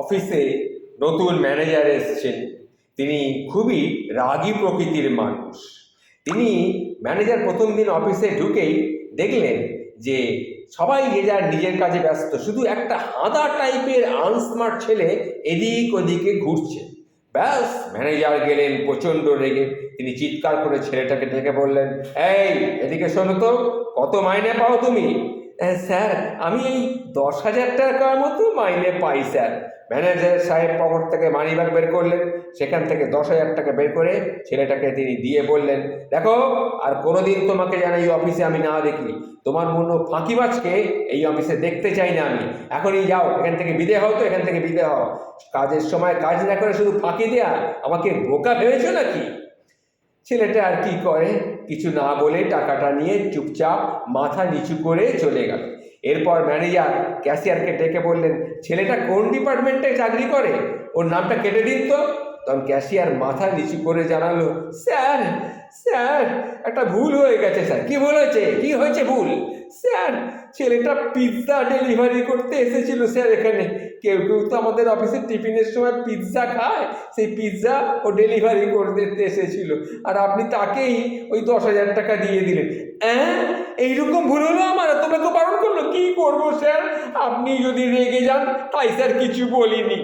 অফিসে নতুন ম্যানেজার এসেছেন। তিনি খুবই রাগী প্রকৃতির মানুষ। তিনি ম্যানেজার প্রথম দিন অফিসে ঢুকেই দেখলেন যে সবাই যে যার নিজের কাজে ব্যস্ত, শুধু একটা হাঁদা টাইপের আনস্মার্ট ছেলে এদিক ওদিকে ঘুরছে। ব্যাস, ম্যানেজার গেলেন প্রচণ্ড রেগে। তিনি চিৎকার করে ছেলেটাকে ডেকে বললেন, এই এদিকে শোনো তো, কত মাইনে পাও তুমি? স্যার, আমি এই 10,000 টাকার মতো মাইনে পাই স্যার। ম্যানেজার সাহেব পকেট থেকে মানিব্যাগ বের করলেন, সেখান থেকে 10,000 টাকা বের করে ছেলেটাকে তিনি দিয়ে বললেন, দেখো, আর কোনোদিন তোমাকে যেন এই অফিসে আমি না দেখি। তোমার মতো ফাঁকিবাজকে এই অফিসে দেখতে চাই না আমি। এখনই যাও, এখান থেকে বিদে হও তো, এখান থেকে বিদে হও। কাজের সময় কাজ না করে শুধু ফাঁকি দেয়া, আমাকে বোকা ভেবেছো নাকি? ছেলেটা আর কি করে, কিছু না বলে টাকাটা নিয়ে চুপচাপ মাথা নিচু করে চলে গেল। এরপর ম্যানেজার ক্যাশিয়ারকে ডেকে বললেন, ছেলেটা কোন ডিপার্টমেন্টে চাকরি করে, ওর নামটা কেটে দিন তো। তখন ক্যাশিয়ার মাথা নিচু করে জানালো, স্যার স্যার একটা ভুল হয়ে গেছে স্যার। কি ভুল হয়েছে? কি হয়েছে ভুল? স্যার, ছেলেটা পিৎজা ডেলিভারি করতে এসেছিল স্যার এখানে। কেউ কেউ তো আমাদের অফিসে টিফিনের সময় পিৎজা খায়, সেই পিৎজা ও ডেলিভারি করতে এসেছিল, আর আপনি তাকেই ওই 10,000 টাকা দিয়ে দিলেন। এইরকম ভুল হলো আমার, তোমাকে বারণ করলো? কি করবো স্যার, আপনি যদি রেগে যান তাই স্যার কিছু বলিনি।